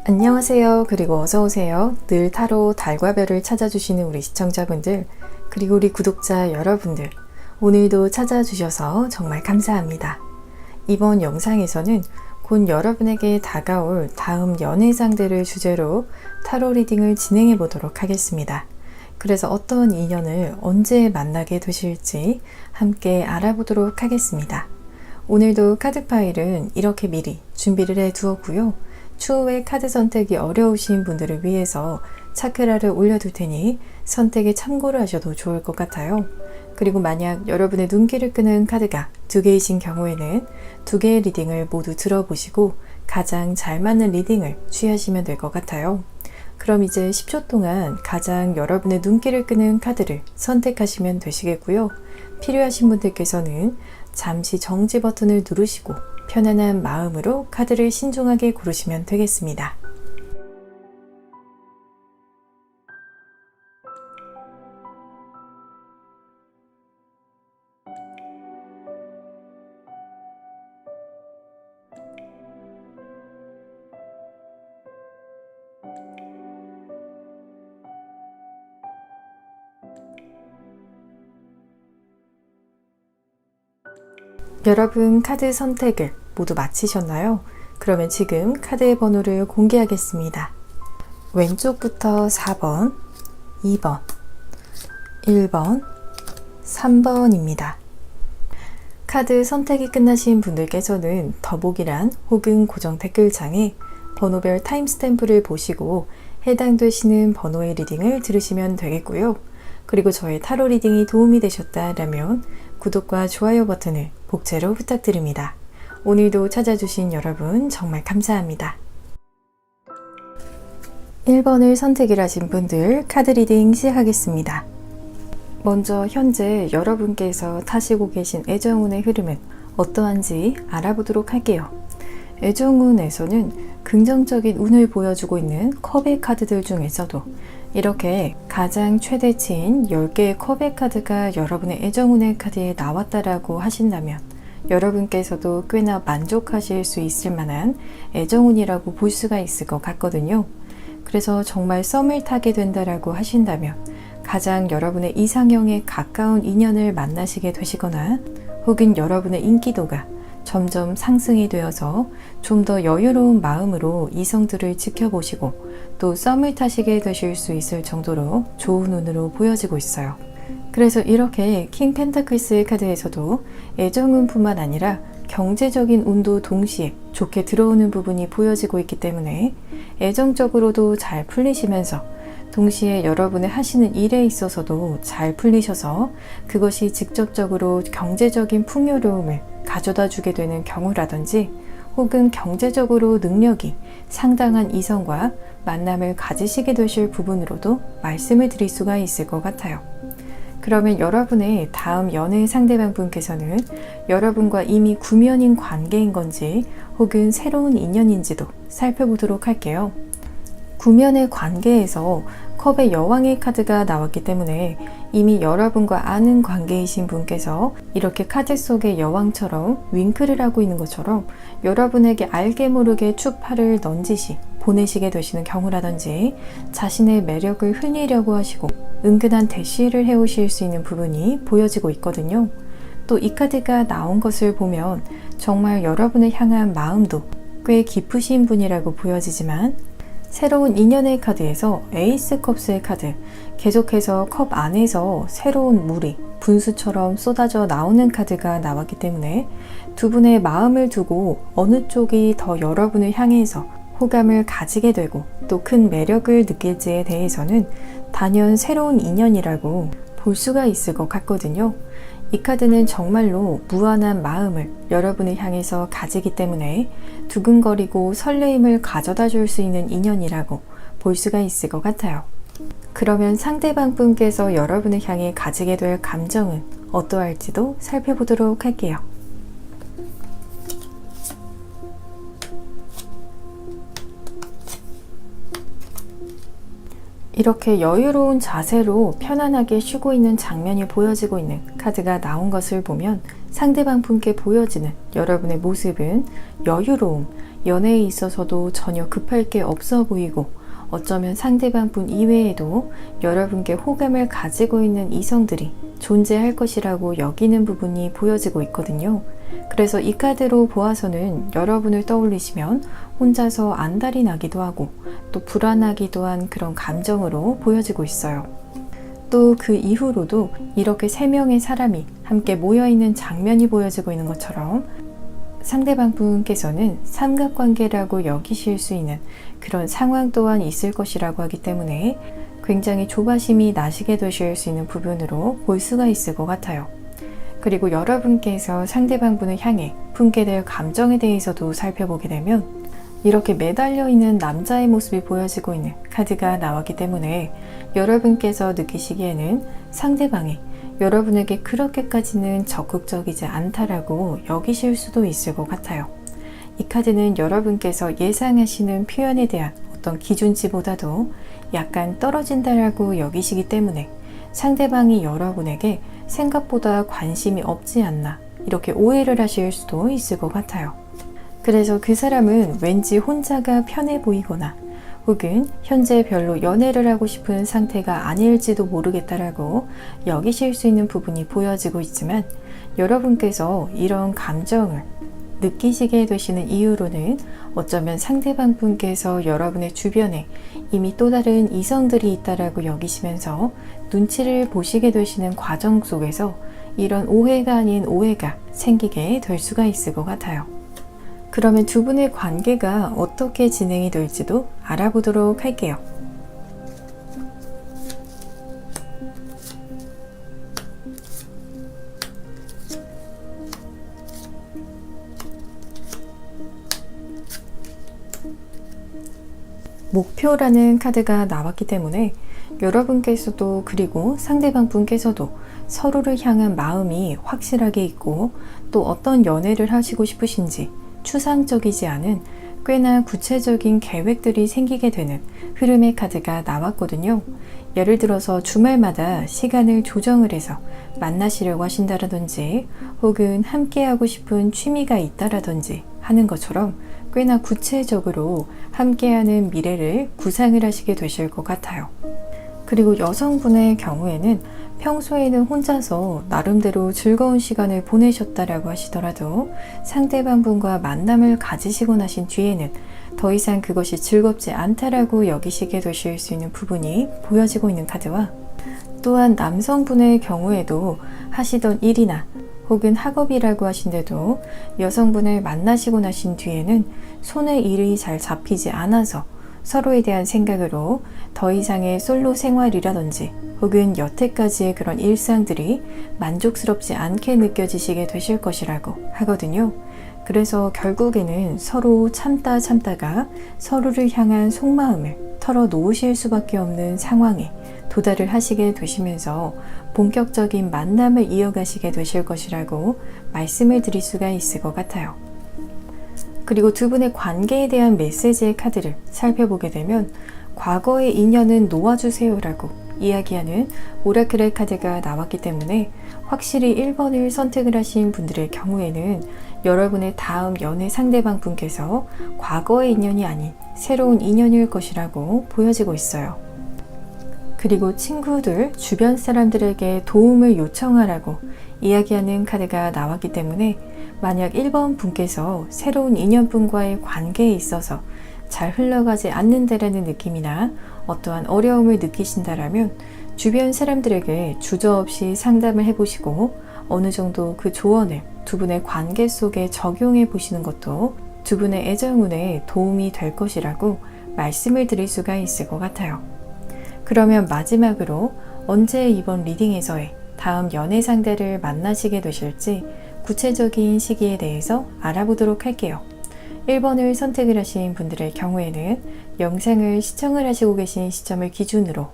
안녕하세요. 그리고 어서오세요. 늘 타로 달과 별을 찾아주시는 우리 시청자분들, 그리고 우리 구독자 여러분들, 오늘도 찾아주셔서 정말 감사합니다. 이번 영상에서는 곧 여러분에게 다가올 다음 연애 상대를 주제로 타로 리딩을 진행해 보도록 하겠습니다. 그래서 어떤 인연을 언제 만나게 되실지 함께 알아보도록 하겠습니다. 오늘도 카드 파일은 이렇게 미리 준비를 해 두었고요. 추후에 카드 선택이 어려우신 분들을 위해서 차크라를 올려둘 테니 선택에 참고를 하셔도 좋을 것 같아요. 그리고 만약 여러분의 눈길을 끄는 카드가 2개이신 경우에는 2개의 리딩을 모두 들어보시고 가장 잘 맞는 리딩을 취하시면 될 것 같아요. 그럼 이제 10초 동안 가장 여러분의 눈길을 끄는 카드를 선택하시면 되시겠고요. 필요하신 분들께서는 잠시 정지 버튼을 누르시고 편안한 마음으로 카드를 신중하게 고르시면 되겠습니다. 여러분 카드 선택을 모두 마치셨나요? 그러면 지금 카드의 번호를 공개하겠습니다. 왼쪽부터 4번, 2번, 1번, 3번입니다. 카드 선택이 끝나신 분들께서는 더보기란 혹은 고정 댓글창에 번호별 타임스탬프를 보시고 해당되시는 번호의 리딩을 들으시면 되겠고요. 그리고 저의 타로 리딩이 도움이 되셨다라면 구독과 좋아요 버튼을 복제로 부탁드립니다. 오늘도 찾아주신 여러분 정말 감사합니다. 1번을 선택을 하신 분들 카드 리딩 시작하겠습니다. 먼저 현재 여러분께서 타시고 계신 애정운의 흐름은 어떠한지 알아보도록 할게요. 애정운에서는 긍정적인 운을 보여주고 있는 컵의 카드들 중에서도 이렇게 가장 최대치인 10개의 컵의 카드가 여러분의 애정운의 카드에 나왔다라고 하신다면 여러분께서도 꽤나 만족하실 수 있을 만한 애정운이라고 볼 수가 있을 것 같거든요. 그래서 정말 썸을 타게 된다라고 하신다면 가장 여러분의 이상형에 가까운 인연을 만나시게 되시거나 혹은 여러분의 인기도가 점점 상승이 되어서 좀 더 여유로운 마음으로 이성들을 지켜보시고 또 썸을 타시게 되실 수 있을 정도로 좋은 운으로 보여지고 있어요. 그래서 이렇게 킹 펜타클스의 카드에서도 애정운뿐만 아니라 경제적인 운도 동시에 좋게 들어오는 부분이 보여지고 있기 때문에 애정적으로도 잘 풀리시면서 동시에 여러분의 하시는 일에 있어서도 잘 풀리셔서 그것이 직접적으로 경제적인 풍요로움을 가져다 주게 되는 경우라든지 혹은 경제적으로 능력이 상당한 이성과 만남을 가지시게 되실 부분으로도 말씀을 드릴 수가 있을 것 같아요. 그러면 여러분의 다음 연애 상대방 분께서는 여러분과 이미 구면인 관계인 건지 혹은 새로운 인연인지도 살펴보도록 할게요. 구면의 관계에서 컵의 여왕의 카드가 나왔기 때문에 이미 여러분과 아는 관계이신 분께서 이렇게 카드 속의 여왕처럼 윙크를 하고 있는 것처럼 여러분에게 알게 모르게 추파를 넌지시 보내시게 되시는 경우라든지 자신의 매력을 흘리려고 하시고 은근한 대시를 해오실 수 있는 부분이 보여지고 있거든요. 또 이 카드가 나온 것을 보면 정말 여러분을 향한 마음도 꽤 깊으신 분이라고 보여지지만 새로운 인연의 카드에서 에이스 컵스의 카드, 계속해서 컵 안에서 새로운 물이 분수처럼 쏟아져 나오는 카드가 나왔기 때문에 두 분의 마음을 두고 어느 쪽이 더 여러분을 향해서 호감을 가지게 되고 또 큰 매력을 느낄지에 대해서는 단연 새로운 인연이라고 볼 수가 있을 것 같거든요. 이 카드는 정말로 무한한 마음을 여러분을 향해서 가지기 때문에 두근거리고 설레임을 가져다 줄 수 있는 인연이라고 볼 수가 있을 것 같아요. 그러면 상대방 분께서 여러분을 향해 가지게 될 감정은 어떠할지도 살펴보도록 할게요. 이렇게 여유로운 자세로 편안하게 쉬고 있는 장면이 보여지고 있는 카드가 나온 것을 보면 상대방 분께 보여지는 여러분의 모습은 여유로움, 연애에 있어서도 전혀 급할 게 없어 보이고 어쩌면 상대방 분 이외에도 여러분께 호감을 가지고 있는 이성들이 존재할 것이라고 여기는 부분이 보여지고 있거든요. 그래서 이 카드로 보아서는 여러분을 떠올리시면 혼자서 안달이 나기도 하고 또 불안하기도 한 그런 감정으로 보여지고 있어요. 또 그 이후로도 이렇게 3명의 사람이 함께 모여있는 장면이 보여지고 있는 것처럼 상대방 분께서는 삼각관계라고 여기실 수 있는 그런 상황 또한 있을 것이라고 하기 때문에 굉장히 조바심이 나시게 되실 수 있는 부분으로 볼 수가 있을 것 같아요. 그리고 여러분께서 상대방 분을 향해 품게 될 감정에 대해서도 살펴보게 되면 이렇게 매달려 있는 남자의 모습이 보여지고 있는 카드가 나왔기 때문에 여러분께서 느끼시기에는 상대방이 여러분에게 그렇게까지는 적극적이지 않다라고 여기실 수도 있을 것 같아요. 이 카드는 여러분께서 예상하시는 표현에 대한 어떤 기준치보다도 약간 떨어진다라고 여기시기 때문에 상대방이 여러분에게 생각보다 관심이 없지 않나 이렇게 오해를 하실 수도 있을 것 같아요. 그래서 그 사람은 왠지 혼자가 편해 보이거나 혹은 현재 별로 연애를 하고 싶은 상태가 아닐지도 모르겠다라고 여기실 수 있는 부분이 보여지고 있지만 여러분께서 이런 감정을 느끼시게 되시는 이유로는 어쩌면 상대방 분께서 여러분의 주변에 이미 또 다른 이성들이 있다라고 여기시면서 눈치를 보시게 되시는 과정 속에서 이런 오해가 아닌 오해가 생기게 될 수가 있을 것 같아요. 그러면 두 분의 관계가 어떻게 진행이 될지도 알아보도록 할게요. 목표라는 카드가 나왔기 때문에 여러분께서도 그리고 상대방 분께서도 서로를 향한 마음이 확실하게 있고 또 어떤 연애를 하시고 싶으신지 추상적이지 않은 꽤나 구체적인 계획들이 생기게 되는 흐름의 카드가 나왔거든요. 예를 들어서 주말마다 시간을 조정을 해서 만나시려고 하신다라든지 혹은 함께하고 싶은 취미가 있다라든지 하는 것처럼 꽤나 구체적으로 함께하는 미래를 구상을 하시게 되실 것 같아요. 그리고 여성분의 경우에는 평소에는 혼자서 나름대로 즐거운 시간을 보내셨다라고 하시더라도 상대방 분과 만남을 가지시고 나신 뒤에는 더 이상 그것이 즐겁지 않다라고 여기시게 되실 수 있는 부분이 보여지고 있는 카드와 또한 남성분의 경우에도 하시던 일이나 혹은 학업이라고 하신데도 여성분을 만나시고 나신 뒤에는 손에 일이 잘 잡히지 않아서 서로에 대한 생각으로 더 이상의 솔로 생활이라든지 혹은 여태까지의 그런 일상들이 만족스럽지 않게 느껴지시게 되실 것이라고 하거든요. 그래서 결국에는 서로 참다가 서로를 향한 속마음을 털어놓으실 수밖에 없는 상황에 도달을 하시게 되시면서 본격적인 만남을 이어가시게 되실 것이라고 말씀을 드릴 수가 있을 것 같아요. 그리고 두 분의 관계에 대한 메시지의 카드를 살펴보게 되면 과거의 인연은 놓아주세요 라고 이야기하는 오라클의 카드가 나왔기 때문에 확실히 1번을 선택을 하신 분들의 경우에는 여러분의 다음 연애 상대방 분께서 과거의 인연이 아닌 새로운 인연일 것이라고 보여지고 있어요. 그리고 친구들, 주변 사람들에게 도움을 요청하라고 이야기하는 카드가 나왔기 때문에 만약 1번 분께서 새로운 인연분과의 관계에 있어서 잘 흘러가지 않는다라는 느낌이나 어떠한 어려움을 느끼신다라면 주변 사람들에게 주저없이 상담을 해보시고 어느 정도 그 조언을 두 분의 관계 속에 적용해 보시는 것도 두 분의 애정운에 도움이 될 것이라고 말씀을 드릴 수가 있을 것 같아요. 그러면 마지막으로 언제 이번 리딩에서의 다음 연애 상대를 만나시게 되실지 구체적인 시기에 대해서 알아보도록 할게요. 1번을 선택을 하신 분들의 경우에는 영상을 시청을 하시고 계신 시점을 기준으로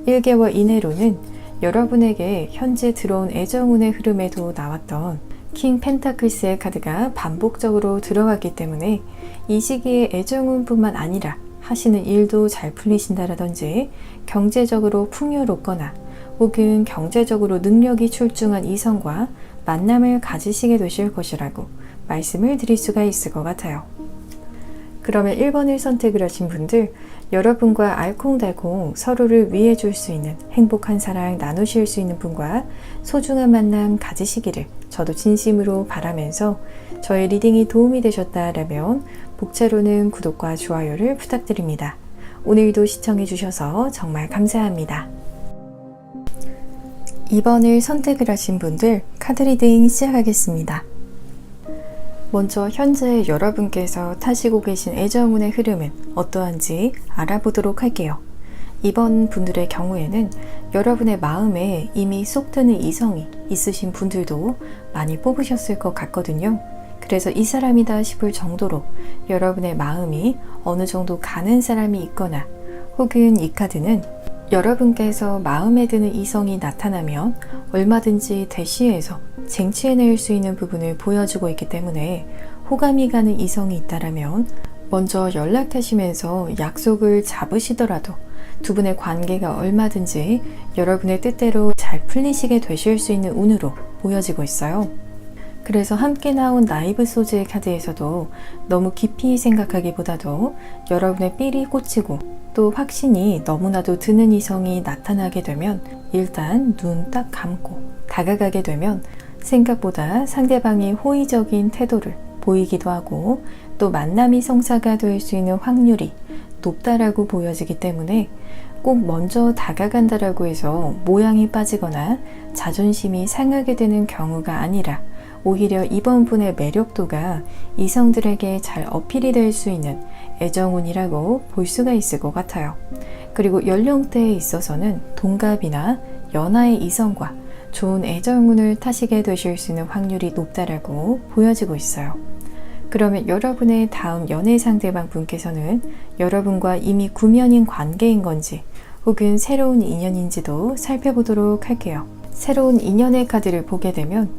1개월 이내로는 여러분에게 현재 들어온 애정운의 흐름에도 나왔던 킹 펜타클스의 카드가 반복적으로 들어갔기 때문에 이 시기에 애정운뿐만 아니라 하시는 일도 잘 풀리신다라든지 경제적으로 풍요롭거나 혹은 경제적으로 능력이 출중한 이성과 만남을 가지시게 되실 것이라고 말씀을 드릴 수가 있을 것 같아요. 그러면 1번을 선택을 하신 분들, 여러분과 알콩달콩 서로를 위해 줄 수 있는 행복한 사랑 나누실 수 있는 분과 소중한 만남 가지시기를 저도 진심으로 바라면서 저의 리딩이 도움이 되셨다라면 복차로는 구독과 좋아요를 부탁드립니다. 오늘도 시청해 주셔서 정말 감사합니다. 2번을 선택을 하신 분들 카드 리딩 시작하겠습니다. 먼저 현재 여러분께서 타시고 계신 애정운의 흐름은 어떠한지 알아보도록 할게요. 이번 분들의 경우에는 여러분의 마음에 이미 쏙 드는 이성이 있으신 분들도 많이 뽑으셨을 것 같거든요. 그래서 이 사람이다 싶을 정도로 여러분의 마음이 어느 정도 가는 사람이 있거나, 혹은 이 카드는 여러분께서 마음에 드는 이성이 나타나면 얼마든지 대시해서 쟁취해낼 수 있는 부분을 보여주고 있기 때문에 호감이 가는 이성이 있다라면 먼저 연락하시면서 약속을 잡으시더라도 두 분의 관계가 얼마든지 여러분의 뜻대로 잘 풀리시게 되실 수 있는 운으로 보여지고 있어요. 그래서 함께 나온 나이브 소즈의 카드에서도 너무 깊이 생각하기보다도 여러분의 삘이 꽂히고 또 확신이 너무나도 드는 이성이 나타나게 되면 일단 눈 딱 감고 다가가게 되면 생각보다 상대방이 호의적인 태도를 보이기도 하고 또 만남이 성사가 될 수 있는 확률이 높다라고 보여지기 때문에 꼭 먼저 다가간다라고 해서 모양이 빠지거나 자존심이 상하게 되는 경우가 아니라 오히려 이번 분의 매력도가 이성들에게 잘 어필이 될 수 있는 애정운이라고 볼 수가 있을 것 같아요. 그리고 연령대에 있어서는 동갑이나 연하의 이성과 좋은 애정운을 타시게 되실 수 있는 확률이 높다라고 보여지고 있어요. 그러면 여러분의 다음 연애 상대방 분께서는 여러분과 이미 구면인 관계인 건지 혹은 새로운 인연인지도 살펴보도록 할게요. 새로운 인연의 카드를 보게 되면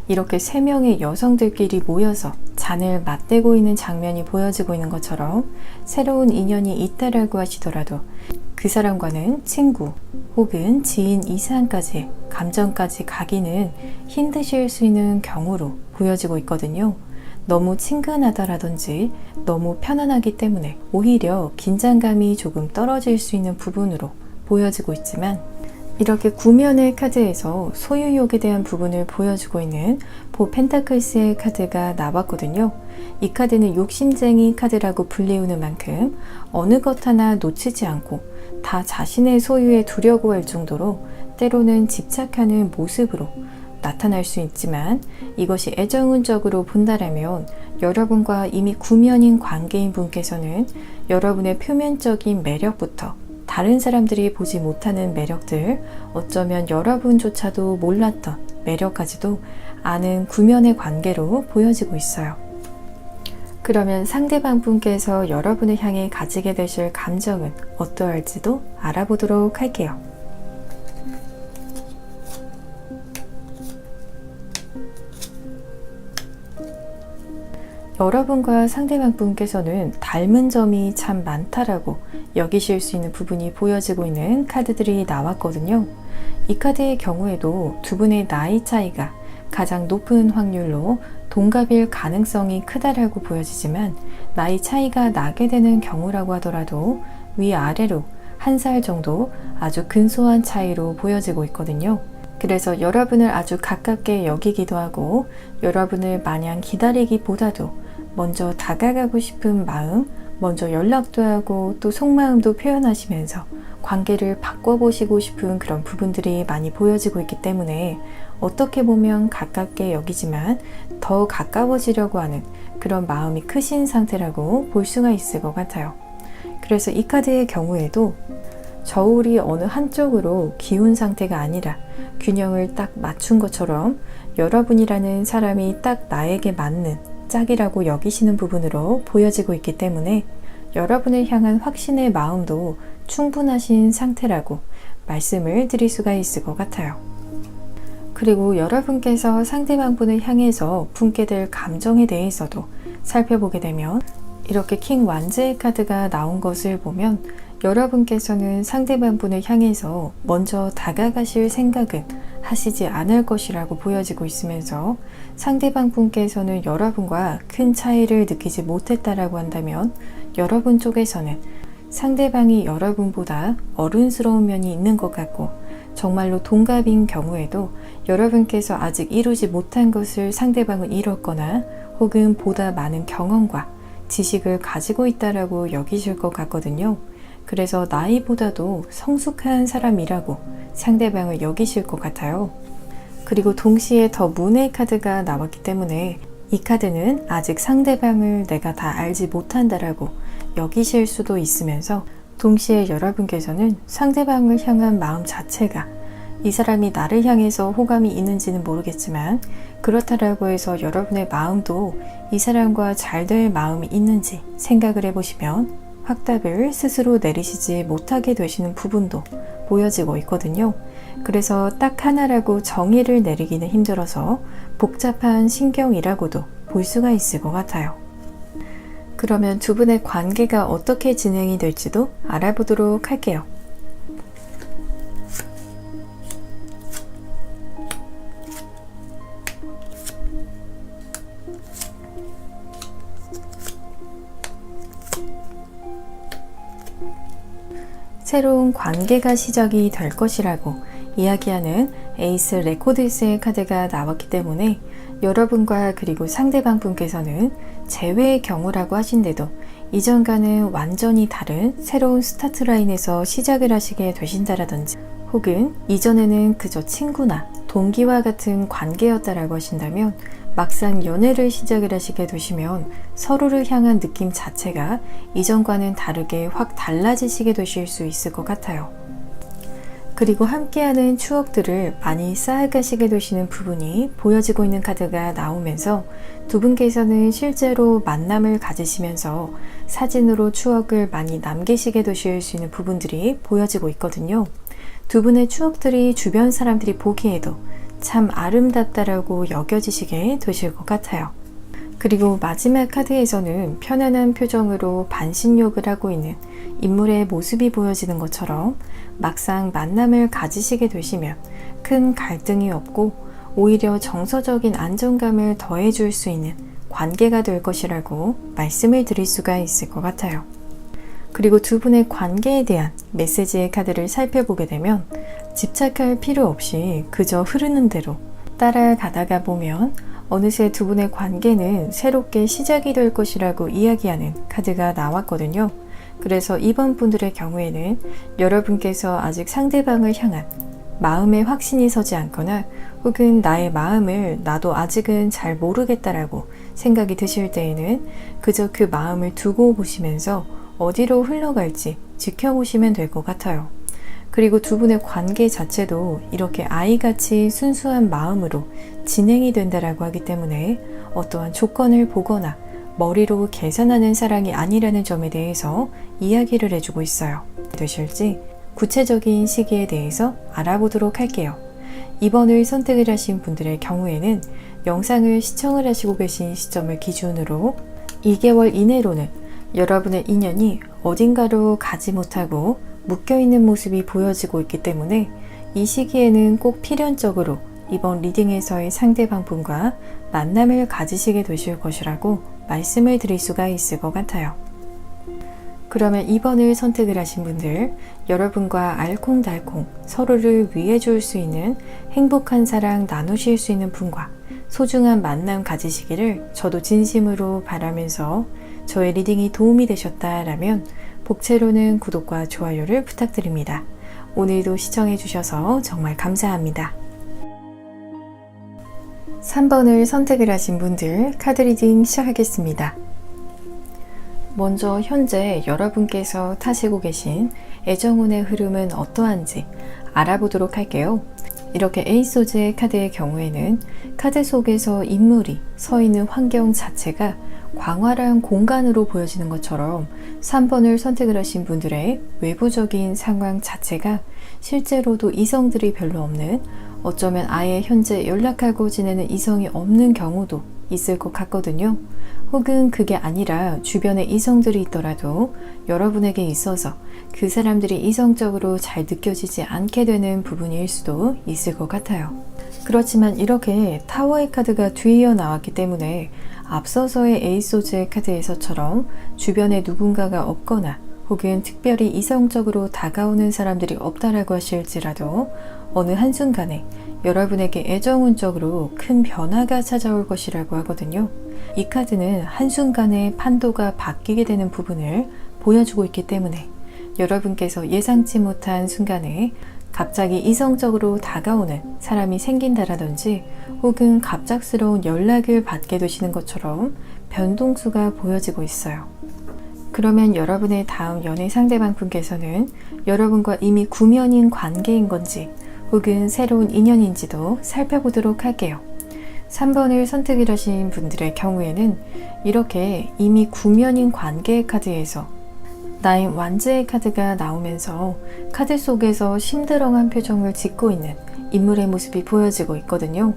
이렇게 3명의 여성들끼리 모여서 잔을 맞대고 있는 장면이 보여지고 있는 것처럼 새로운 인연이 있다라고 하시더라도 그 사람과는 친구 혹은 지인 이상까지 감정까지 가기는 힘드실 수 있는 경우로 보여지고 있거든요. 너무 친근하다라든지 너무 편안하기 때문에 오히려 긴장감이 조금 떨어질 수 있는 부분으로 보여지고 있지만, 이렇게 구면의 카드에서 소유욕에 대한 부분을 보여주고 있는 보 펜타클스의 카드가 나왔거든요. 이 카드는 욕심쟁이 카드라고 불리우는 만큼 어느 것 하나 놓치지 않고 다 자신의 소유에 두려고 할 정도로 때로는 집착하는 모습으로 나타날 수 있지만, 이것이 애정운적으로 본다라면 여러분과 이미 구면인 관계인 분께서는 여러분의 표면적인 매력부터 다른 사람들이 보지 못하는 매력들, 어쩌면 여러분조차도 몰랐던 매력까지도 아는 구면의 관계로 보여지고 있어요. 그러면 상대방 분께서 여러분을 향해 가지게 되실 감정은 어떠할지도 알아보도록 할게요. 여러분과 상대방 분께서는 닮은 점이 참 많다라고 여기실 수 있는 부분이 보여지고 있는 카드들이 나왔거든요. 이 카드의 경우에도 두 분의 나이 차이가 가장 높은 확률로 동갑일 가능성이 크다라고 보여지지만, 나이 차이가 나게 되는 경우라고 하더라도 위아래로 1살 정도 아주 근소한 차이로 보여지고 있거든요. 그래서 여러분을 아주 가깝게 여기기도 하고 여러분을 마냥 기다리기보다도 먼저 다가가고 싶은 마음, 먼저 연락도 하고 또 속마음도 표현하시면서 관계를 바꿔보시고 싶은 그런 부분들이 많이 보여지고 있기 때문에 어떻게 보면 가깝게 여기지만 더 가까워지려고 하는 그런 마음이 크신 상태라고 볼 수가 있을 것 같아요. 그래서 이 카드의 경우에도 저울이 어느 한쪽으로 기운 상태가 아니라 균형을 딱 맞춘 것처럼 여러분이라는 사람이 딱 나에게 맞는 짝이라고 여기시는 부분으로 보여지고 있기 때문에 여러분을 향한 확신의 마음도 충분하신 상태라고 말씀을 드릴 수가 있을 것 같아요. 그리고 여러분께서 상대방 분을 향해서 품게 될 감정에 대해서도 살펴보게 되면 이렇게 킹 완제의 카드가 나온 것을 보면 여러분께서는 상대방 분을 향해서 먼저 다가가실 생각은 하시지 않을 것이라고 보여지고 있으면서 상대방 분께서는 여러분과 큰 차이를 느끼지 못했다라고 한다면 여러분 쪽에서는 상대방이 여러분보다 어른스러운 면이 있는 것 같고 정말로 동갑인 경우에도 여러분께서 아직 이루지 못한 것을 상대방은 이뤘거나 혹은 보다 많은 경험과 지식을 가지고 있다라고 여기실 것 같거든요. 그래서 나이보다도 성숙한 사람이라고 상대방을 여기실 것 같아요. 그리고 동시에 더 문의 카드가 나왔기 때문에 이 카드는 아직 상대방을 내가 다 알지 못한다라고 여기실 수도 있으면서 동시에 여러분께서는 상대방을 향한 마음 자체가 이 사람이 나를 향해서 호감이 있는지는 모르겠지만 그렇다라고 해서 여러분의 마음도 이 사람과 잘 될 마음이 있는지 생각을 해보시면 확답을 스스로 내리시지 못하게 되시는 부분도 보여지고 있거든요. 그래서 딱 하나라고 정의를 내리기는 힘들어서 복잡한 신경이라고도 볼 수가 있을 것 같아요. 그러면 두 분의 관계가 어떻게 진행이 될지도 알아보도록 할게요. 새로운 관계가 시작이 될 것이라고 이야기하는 에이스 레코드스의 카드가 나왔기 때문에 여러분과 그리고 상대방 분께서는 재회의 경우라고 하신데도 이전과는 완전히 다른 새로운 스타트 라인에서 시작을 하시게 되신다라든지 혹은 이전에는 그저 친구나 동기와 같은 관계였다라고 하신다면 막상 연애를 시작을 하시게 되시면 서로를 향한 느낌 자체가 이전과는 다르게 확 달라지시게 되실 수 있을 것 같아요. 그리고 함께하는 추억들을 많이 쌓아가시게 되시는 부분이 보여지고 있는 카드가 나오면서 두 분께서는 실제로 만남을 가지시면서 사진으로 추억을 많이 남기시게 되실 수 있는 부분들이 보여지고 있거든요. 두 분의 추억들이 주변 사람들이 보기에도 참 아름답다라고 여겨지시게 되실 것 같아요. 그리고 마지막 카드에서는 편안한 표정으로 반신욕을 하고 있는 인물의 모습이 보여지는 것처럼 막상 만남을 가지시게 되시면 큰 갈등이 없고 오히려 정서적인 안정감을 더해줄 수 있는 관계가 될 것이라고 말씀을 드릴 수가 있을 것 같아요. 그리고 두 분의 관계에 대한 메시지의 카드를 살펴보게 되면 집착할 필요 없이 그저 흐르는 대로 따라가다가 보면 어느새 두 분의 관계는 새롭게 시작이 될 것이라고 이야기하는 카드가 나왔거든요. 그래서 이번 분들의 경우에는 여러분께서 아직 상대방을 향한 마음의 확신이 서지 않거나 혹은 나의 마음을 나도 아직은 잘 모르겠다라고 생각이 드실 때에는 그저 그 마음을 두고 보시면서 어디로 흘러갈지 지켜보시면 될 것 같아요. 그리고 두 분의 관계 자체도 이렇게 아이같이 순수한 마음으로 진행이 된다라고 하기 때문에 어떠한 조건을 보거나 머리로 계산하는 사랑이 아니라는 점에 대해서 이야기를 해주고 있어요. 되실지 구체적인 시기에 대해서 알아보도록 할게요. 2번을 선택을 하신 분들의 경우에는 영상을 시청을 하시고 계신 시점을 기준으로 2개월 이내로는 여러분의 인연이 어딘가로 가지 못하고 묶여있는 모습이 보여지고 있기 때문에 이 시기에는 꼭 필연적으로 이번 리딩에서의 상대방 분과 만남을 가지시게 되실 것이라고 말씀을 드릴 수가 있을 것 같아요. 그러면 2번을 선택을 하신 분들, 여러분과 알콩달콩 서로를 위해줄 수 있는 행복한 사랑 나누실 수 있는 분과 소중한 만남 가지시기를 저도 진심으로 바라면서 저의 리딩이 도움이 되셨다라면 복채로는 구독과 좋아요를 부탁드립니다. 오늘도 시청해주셔서 정말 감사합니다. 3번을 선택을 하신 분들 카드 리딩 시작하겠습니다. 먼저 현재 여러분께서 타시고 계신 애정운의 흐름은 어떠한지 알아보도록 할게요. 이렇게 에이소즈의 카드의 경우에는 카드 속에서 인물이 서 있는 환경 자체가 광활한 공간으로 보여지는 것처럼 3번을 선택을 하신 분들의 외부적인 상황 자체가 실제로도 이성들이 별로 없는, 어쩌면 아예 현재 연락하고 지내는 이성이 없는 경우도 있을 것 같거든요. 혹은 그게 아니라 주변에 이성들이 있더라도 여러분에게 있어서 그 사람들이 이성적으로 잘 느껴지지 않게 되는 부분일 수도 있을 것 같아요. 그렇지만 이렇게 타워의 카드가 뒤이어 나왔기 때문에 앞서서의 에이스 오즈의 카드에서처럼 주변에 누군가가 없거나 혹은 특별히 이성적으로 다가오는 사람들이 없다라고 하실지라도 어느 한순간에 여러분에게 애정운적으로 큰 변화가 찾아올 것이라고 하거든요. 이 카드는 한순간에 판도가 바뀌게 되는 부분을 보여주고 있기 때문에 여러분께서 예상치 못한 순간에 갑자기 이성적으로 다가오는 사람이 생긴다라든지 혹은 갑작스러운 연락을 받게 되시는 것처럼 변동수가 보여지고 있어요. 그러면 여러분의 다음 연애 상대방 분께서는 여러분과 이미 구면인 관계인 건지 혹은 새로운 인연인지도 살펴보도록 할게요. 3번을 선택하신 분들의 경우에는 이렇게 이미 구면인 관계의 카드에서 나인 완즈의 카드가 나오면서 카드 속에서 심드렁한 표정을 짓고 있는 인물의 모습이 보여지고 있거든요.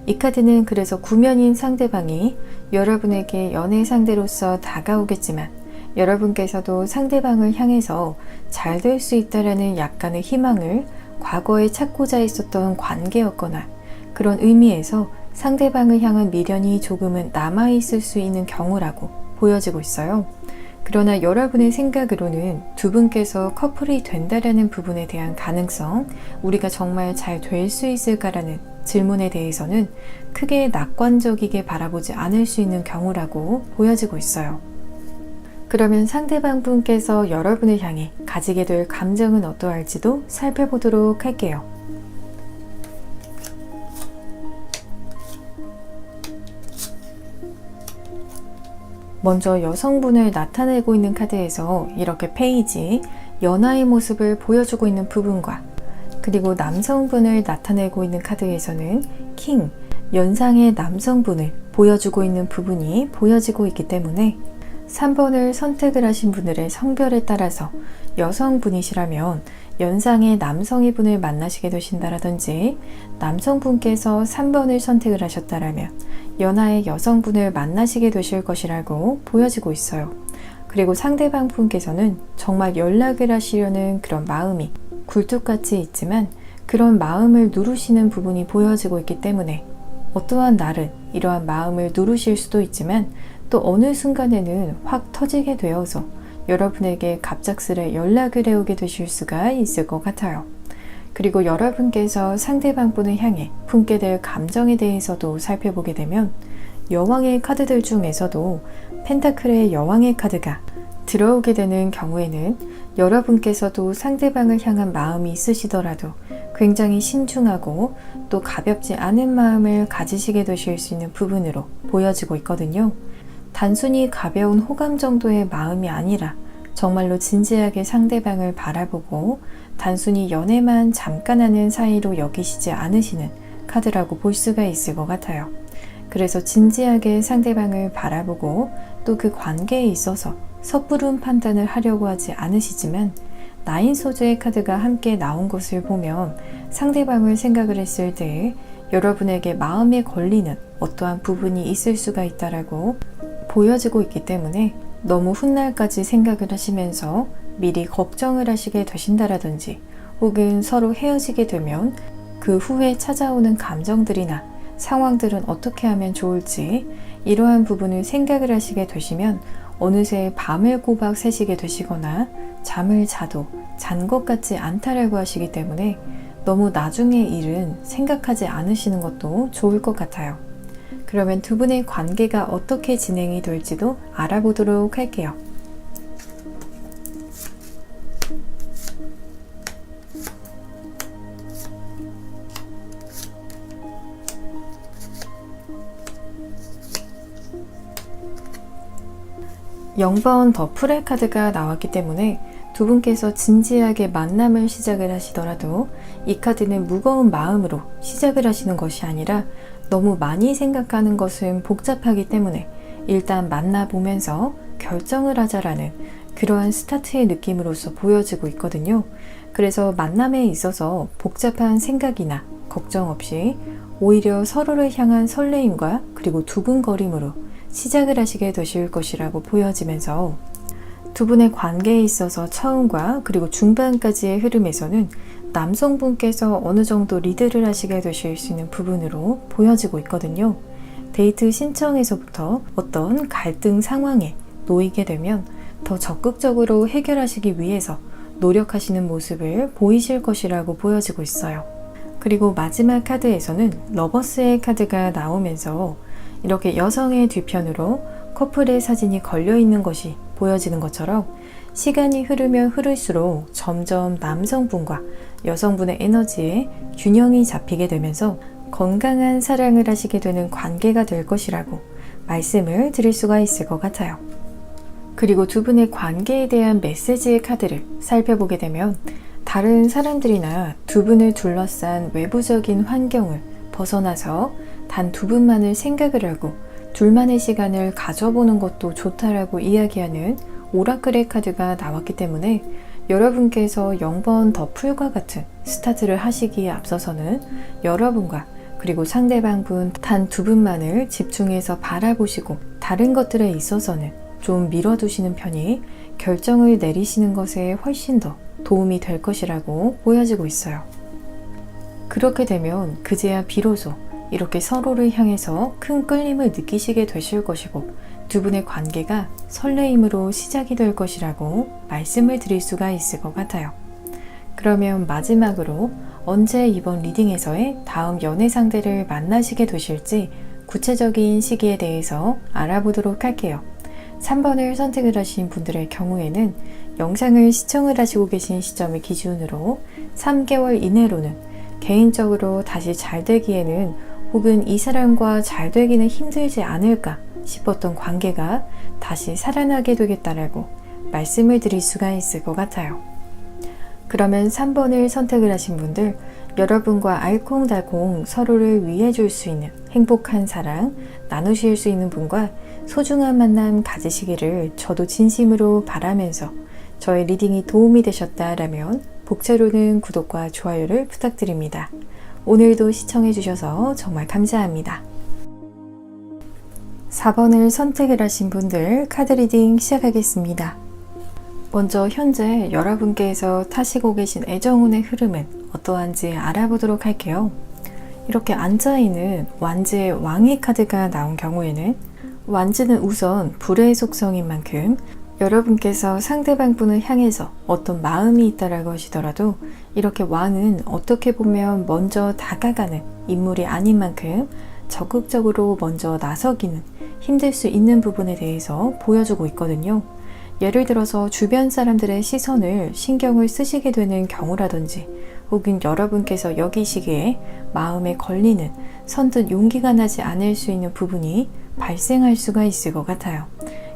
이 카드는 그래서 구면인 상대방이 여러분에게 연애 상대로서 다가오겠지만 여러분께서도 상대방을 향해서 잘 될 수 있다라는 약간의 희망을 과거에 찾고자 했었던 관계였거나 그런 의미에서 상대방을 향한 미련이 조금은 남아있을 수 있는 경우라고 보여지고 있어요. 그러나 여러분의 생각으로는 두 분께서 커플이 된다라는 부분에 대한 가능성, 우리가 정말 잘 될 수 있을까라는 질문에 대해서는 크게 낙관적이게 바라보지 않을 수 있는 경우라고 보여지고 있어요. 그러면 상대방 분께서 여러분을 향해 가지게 될 감정은 어떠할지도 살펴보도록 할게요. 먼저 여성분을 나타내고 있는 카드에서 이렇게 페이지, 연하의 모습을 보여주고 있는 부분과 그리고 남성분을 나타내고 있는 카드에서는 킹, 연상의 남성분을 보여주고 있는 부분이 보여지고 있기 때문에 3번을 선택을 하신 분들의 성별에 따라서 여성분이시라면 연상의 남성의 분을 만나시게 되신다라든지 남성분께서 3번을 선택을 하셨다라면 연하의 여성분을 만나시게 되실 것이라고 보여지고 있어요. 그리고 상대방 분께서는 정말 연락을 하시려는 그런 마음이 굴뚝같이 있지만 그런 마음을 누르시는 부분이 보여지고 있기 때문에 어떠한 날은 이러한 마음을 누르실 수도 있지만 또 어느 순간에는 확 터지게 되어서 여러분에게 갑작스레 연락을 해오게 되실 수가 있을 것 같아요. 그리고 여러분께서 상대방 분을 향해 품게 될 감정에 대해서도 살펴보게 되면 여왕의 카드들 중에서도 펜타클의 여왕의 카드가 들어오게 되는 경우에는 여러분께서도 상대방을 향한 마음이 있으시더라도 굉장히 신중하고 또 가볍지 않은 마음을 가지시게 되실 수 있는 부분으로 보여지고 있거든요. 단순히 가벼운 호감 정도의 마음이 아니라 정말로 진지하게 상대방을 바라보고 단순히 연애만 잠깐 하는 사이로 여기시지 않으시는 카드라고 볼 수가 있을 것 같아요. 그래서 진지하게 상대방을 바라보고 또 그 관계에 있어서 섣부른 판단을 하려고 하지 않으시지만 나인 소주의 카드가 함께 나온 것을 보면 상대방을 생각을 했을 때 여러분에게 마음에 걸리는 어떠한 부분이 있을 수가 있다라고 보여지고 있기 때문에 너무 훗날까지 생각을 하시면서 미리 걱정을 하시게 되신다라든지 혹은 서로 헤어지게 되면 그 후에 찾아오는 감정들이나 상황들은 어떻게 하면 좋을지 이러한 부분을 생각을 하시게 되시면 어느새 밤을 꼬박 새시게 되시거나 잠을 자도 잔 것 같지 않다라고 하시기 때문에 너무 나중의 일은 생각하지 않으시는 것도 좋을 것 같아요. 그러면 두 분의 관계가 어떻게 진행이 될지도 알아보도록 할게요. (0번) 더 풀의 카드가 나왔기 때문에 두 분께서 진지하게 만남을 시작을 하시더라도 이 카드는 무거운 마음으로 시작을 하시는 것이 아니라 너무 많이 생각하는 것은 복잡하기 때문에 일단 만나보면서 결정을 하자라는 그러한 스타트의 느낌으로서 보여지고 있거든요. 그래서 만남에 있어서 복잡한 생각이나 걱정 없이 오히려 서로를 향한 설레임과 그리고 두근거림으로 시작을 하시게 되실 것이라고 보여지면서 두 분의 관계에 있어서 처음과 그리고 중반까지의 흐름에서는 남성분께서 어느 정도 리드를 하시게 되실 수 있는 부분으로 보여지고 있거든요. 데이트 신청에서부터 어떤 갈등 상황에 놓이게 되면 더 적극적으로 해결하시기 위해서 노력하시는 모습을 보이실 것이라고 보여지고 있어요. 그리고 마지막 카드에서는 러버스의 카드가 나오면서 이렇게 여성의 뒤편으로 커플의 사진이 걸려 있는 것이 보여지는 것처럼 시간이 흐르면 흐를수록 점점 남성분과 여성분의 에너지에 균형이 잡히게 되면서 건강한 사랑을 하시게 되는 관계가 될 것이라고 말씀을 드릴 수가 있을 것 같아요. 그리고 두 분의 관계에 대한 메시지의 카드를 살펴보게 되면 다른 사람들이나 두 분을 둘러싼 외부적인 환경을 벗어나서 단 두 분만을 생각을 하고 둘만의 시간을 가져보는 것도 좋다라고 이야기하는 오라클의 카드가 나왔기 때문에 여러분께서 0번 더 풀과 같은 스타트를 하시기에 앞서서는 여러분과 그리고 상대방분 단 두 분만을 집중해서 바라보시고 다른 것들에 있어서는 좀 밀어두시는 편이 결정을 내리시는 것에 훨씬 더 도움이 될 것이라고 보여지고 있어요. 그렇게 되면 그제야 비로소 이렇게 서로를 향해서 큰 끌림을 느끼시게 되실 것이고 두 분의 관계가 설레임으로 시작이 될 것이라고 말씀을 드릴 수가 있을 것 같아요. 그러면 마지막으로 언제 이번 리딩에서의 다음 연애 상대를 만나시게 되실지 구체적인 시기에 대해서 알아보도록 할게요. 3번을 선택을 하신 분들의 경우에는 영상을 시청을 하시고 계신 시점을 기준으로 3개월 이내로는 개인적으로 다시 잘 되기에는 혹은 이 사람과 잘 되기는 힘들지 않을까 싶었던 관계가 다시 살아나게 되겠다라고 말씀을 드릴 수가 있을 것 같아요. 그러면 3번을 선택을 하신 분들, 여러분과 알콩달콩 서로를 위해 줄 수 있는 행복한 사랑 나누실 수 있는 분과 소중한 만남 가지시기를 저도 진심으로 바라면서 저의 리딩이 도움이 되셨다라면 복채로는 구독과 좋아요를 부탁드립니다. 오늘도 시청해주셔서 정말 감사합니다. 4번을 선택을 하신 분들 카드 리딩 시작하겠습니다. 먼저 현재 여러분께서 타시고 계신 애정운의 흐름은 어떠한지 알아보도록 할게요. 이렇게 앉아있는 완지의 왕의 카드가 나온 경우에는 완지는 우선 불의 속성인 만큼 여러분께서 상대방분을 향해서 어떤 마음이 있다라고 하시더라도 이렇게 왕은 어떻게 보면 먼저 다가가는 인물이 아닌 만큼 적극적으로 먼저 나서기는 힘들 수 있는 부분에 대해서 보여주고 있거든요. 예를 들어서 주변 사람들의 시선을 신경을 쓰시게 되는 경우라든지 혹은 여러분께서 여기시기에 마음에 걸리는 선뜻 용기가 나지 않을 수 있는 부분이 발생할 수가 있을 것 같아요.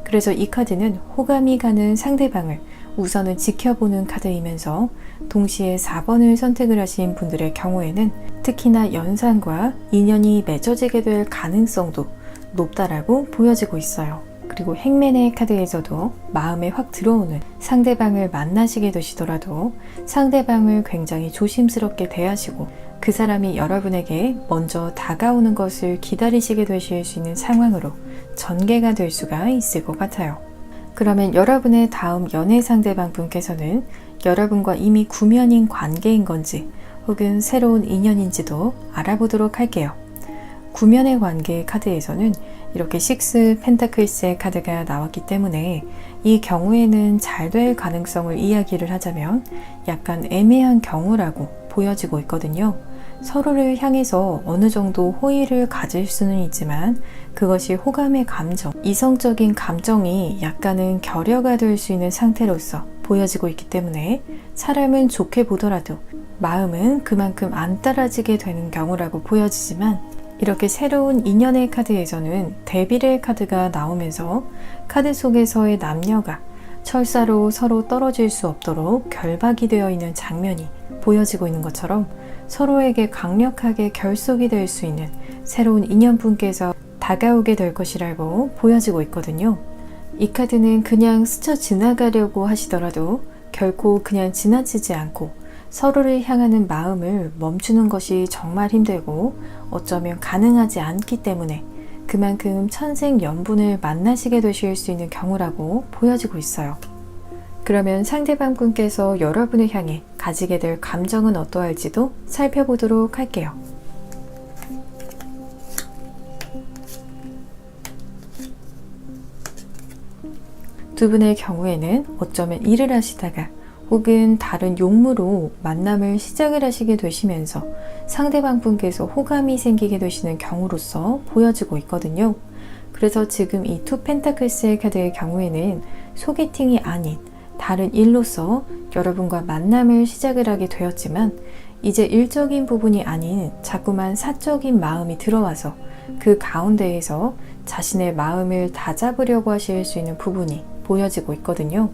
그래서 이 카드는 호감이 가는 상대방을 우선은 지켜보는 카드이면서 동시에 4번을 선택을 하신 분들의 경우에는 특히나 연상과 인연이 맺어지게 될 가능성도 높다라고 보여지고 있어요. 그리고 행맨의 카드에서도 마음에 확 들어오는 상대방을 만나시게 되시더라도 상대방을 굉장히 조심스럽게 대하시고 그 사람이 여러분에게 먼저 다가오는 것을 기다리시게 되실 수 있는 상황으로 전개가 될 수가 있을 것 같아요. 그러면 여러분의 다음 연애 상대방 분께서는 여러분과 이미 구면인 관계인 건지 혹은 새로운 인연인지도 알아보도록 할게요. 구면의 관계 카드에서는 이렇게 6 펜타클스의 카드가 나왔기 때문에 이 경우에는 잘 될 가능성을 이야기를 하자면 약간 애매한 경우라고 보여지고 있거든요. 서로를 향해서 어느 정도 호의를 가질 수는 있지만 그것이 호감의 감정, 이성적인 감정이 약간은 결여가 될 수 있는 상태로서 보여지고 있기 때문에 사람은 좋게 보더라도 마음은 그만큼 안 따라지게 되는 경우라고 보여지지만 이렇게 새로운 인연의 카드에서는 데빌의 카드가 나오면서 카드 속에서의 남녀가 철사로 서로 떨어질 수 없도록 결박이 되어 있는 장면이 보여지고 있는 것처럼 서로에게 강력하게 결속이 될 수 있는 새로운 인연분께서 다가오게 될 것이라고 보여지고 있거든요. 이 카드는 그냥 스쳐 지나가려고 하시더라도 결코 그냥 지나치지 않고 서로를 향하는 마음을 멈추는 것이 정말 힘들고 어쩌면 가능하지 않기 때문에 그만큼 천생연분을 만나시게 되실 수 있는 경우라고 보여지고 있어요. 그러면 상대방 분께서 여러분을 향해 가지게 될 감정은 어떠할지도 살펴보도록 할게요. 두 분의 경우에는 어쩌면 일을 하시다가 혹은 다른 용무로 만남을 시작을 하시게 되시면서 상대방 분께서 호감이 생기게 되시는 경우로서 보여지고 있거든요. 그래서 지금 이 투 펜타클스의 카드의 경우에는 소개팅이 아닌 다른 일로서 여러분과 만남을 시작을 하게 되었지만 이제 일적인 부분이 아닌 자꾸만 사적인 마음이 들어와서 그 가운데에서 자신의 마음을 다잡으려고 하실 수 있는 부분이 보여지고 있거든요.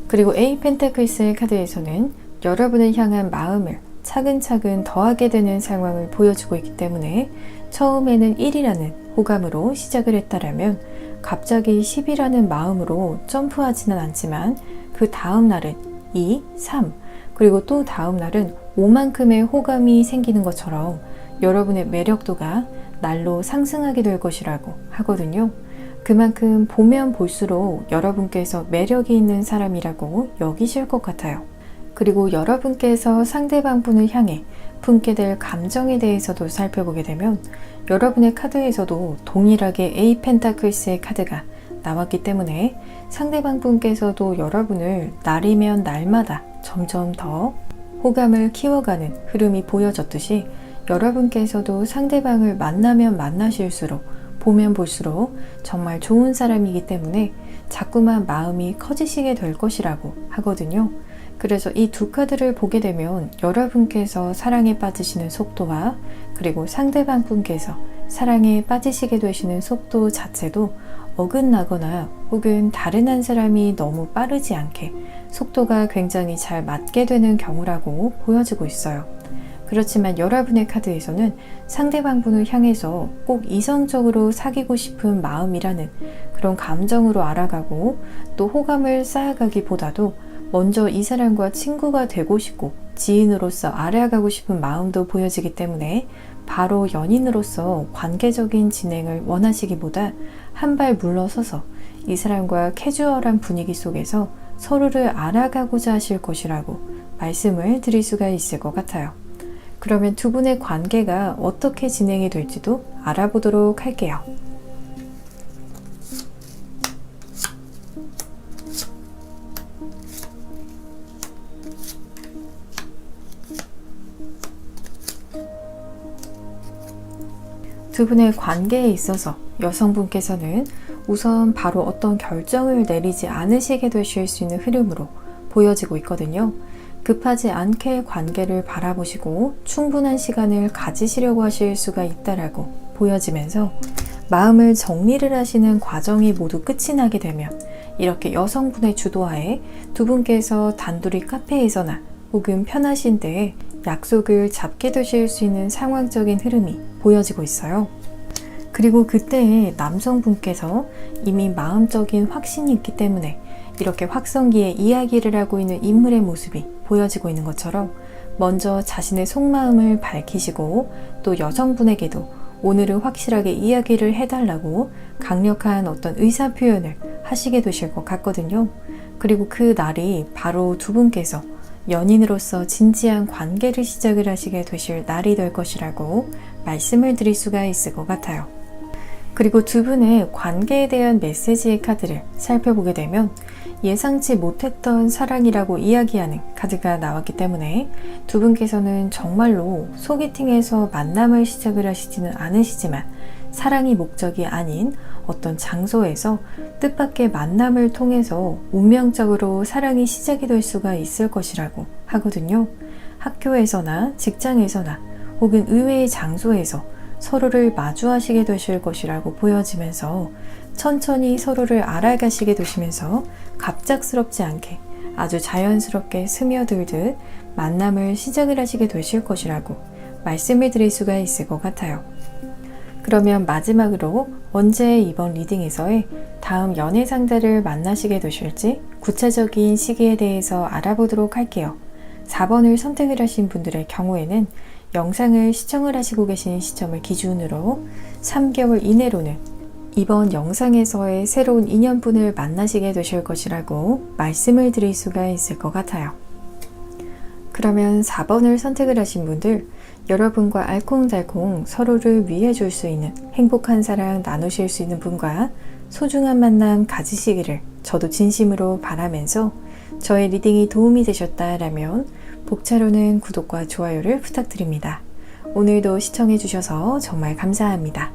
그리고 에이 펜타클스의 카드에서는 여러분을 향한 마음을 차근차근 더하게 되는 상황을 보여주고 있기 때문에 처음에는 1이라는 호감으로 시작을 했다라면 갑자기 10이라는 마음으로 점프하지는 않지만 그 다음 날은 2, 3 그리고 또 다음 날은 5만큼의 호감이 생기는 것처럼 여러분의 매력도가 날로 상승하게 될 것이라고 하거든요. 그만큼 보면 볼수록 여러분께서 매력이 있는 사람이라고 여기실 것 같아요. 그리고 여러분께서 상대방 분을 향해 품게 될 감정에 대해서도 살펴보게 되면 여러분의 카드에서도 동일하게 에이 펜타클스의 카드가 나왔기 때문에 상대방 분께서도 여러분을 날이면 날마다 점점 더 호감을 키워가는 흐름이 보여졌듯이 여러분께서도 상대방을 만나면 만나실수록 보면 볼수록 정말 좋은 사람이기 때문에 자꾸만 마음이 커지시게 될 것이라고 하거든요. 그래서 이 두 카드를 보게 되면 여러분께서 사랑에 빠지시는 속도와 그리고 상대방 분께서 사랑에 빠지시게 되시는 속도 자체도 어긋나거나 혹은 다른 한 사람이 너무 빠르지 않게 속도가 굉장히 잘 맞게 되는 경우라고 보여지고 있어요. 그렇지만 여러분의 카드에서는 상대방 분을 향해서 꼭 이성적으로 사귀고 싶은 마음이라는 그런 감정으로 알아가고 또 호감을 쌓아가기보다도 먼저 이 사람과 친구가 되고 싶고 지인으로서 알아가고 싶은 마음도 보여지기 때문에 바로 연인으로서 관계적인 진행을 원하시기보다 한 발 물러서서 이 사람과 캐주얼한 분위기 속에서 서로를 알아가고자 하실 것이라고 말씀을 드릴 수가 있을 것 같아요. 그러면 두 분의 관계가 어떻게 진행이 될지도 알아보도록 할게요. 두 분의 관계에 있어서 여성분께서는 우선 바로 어떤 결정을 내리지 않으시게 되실 수 있는 흐름으로 보여지고 있거든요. 급하지 않게 관계를 바라보시고 충분한 시간을 가지시려고 하실 수가 있다라고 보여지면서 마음을 정리를 하시는 과정이 모두 끝이 나게 되면 이렇게 여성분의 주도하에 두 분께서 단둘이 카페에서나 혹은 편하신 때에 약속을 잡게 되실 수 있는 상황적인 흐름이 보여지고 있어요. 그리고 그때에 남성분께서 이미 마음적인 확신이 있기 때문에 이렇게 확성기에 이야기를 하고 있는 인물의 모습이 보여지고 있는 것처럼 먼저 자신의 속마음을 밝히시고 또 여성분에게도 오늘은 확실하게 이야기를 해달라고 강력한 어떤 의사 표현을 하시게 되실 것 같거든요. 그리고 그 날이 바로 두 분께서 연인으로서 진지한 관계를 시작을 하시게 되실 날이 될 것이라고 말씀을 드릴 수가 있을 것 같아요. 그리고 두 분의 관계에 대한 메시지의 카드를 살펴보게 되면 예상치 못했던 사랑이라고 이야기하는 카드가 나왔기 때문에 두 분께서는 정말로 소개팅에서 만남을 시작을 하시지는 않으시지만 사랑이 목적이 아닌 어떤 장소에서 뜻밖의 만남을 통해서 운명적으로 사랑이 시작이 될 수가 있을 것이라고 하거든요. 학교에서나 직장에서나 혹은 의외의 장소에서 서로를 마주하시게 되실 것이라고 보여지면서 천천히 서로를 알아가시게 되시면서 갑작스럽지 않게 아주 자연스럽게 스며들듯 만남을 시작을 하시게 되실 것이라고 말씀을 드릴 수가 있을 것 같아요. 그러면 마지막으로 언제 이번 리딩에서의 다음 연애 상대를 만나시게 되실지 구체적인 시기에 대해서 알아보도록 할게요. 4번을 선택을 하신 분들의 경우에는 영상을 시청을 하시고 계신 시점을 기준으로 3개월 이내로는 이번 영상에서의 새로운 인연분을 만나시게 되실 것이라고 말씀을 드릴 수가 있을 것 같아요. 그러면 4번을 선택을 하신 분들, 여러분과 알콩달콩 서로를 위해 줄 수 있는 행복한 사랑 나누실 수 있는 분과 소중한 만남 가지시기를 저도 진심으로 바라면서 저의 리딩이 도움이 되셨다라면 복차로는 구독과 좋아요를 부탁드립니다. 오늘도 시청해 주셔서 정말 감사합니다.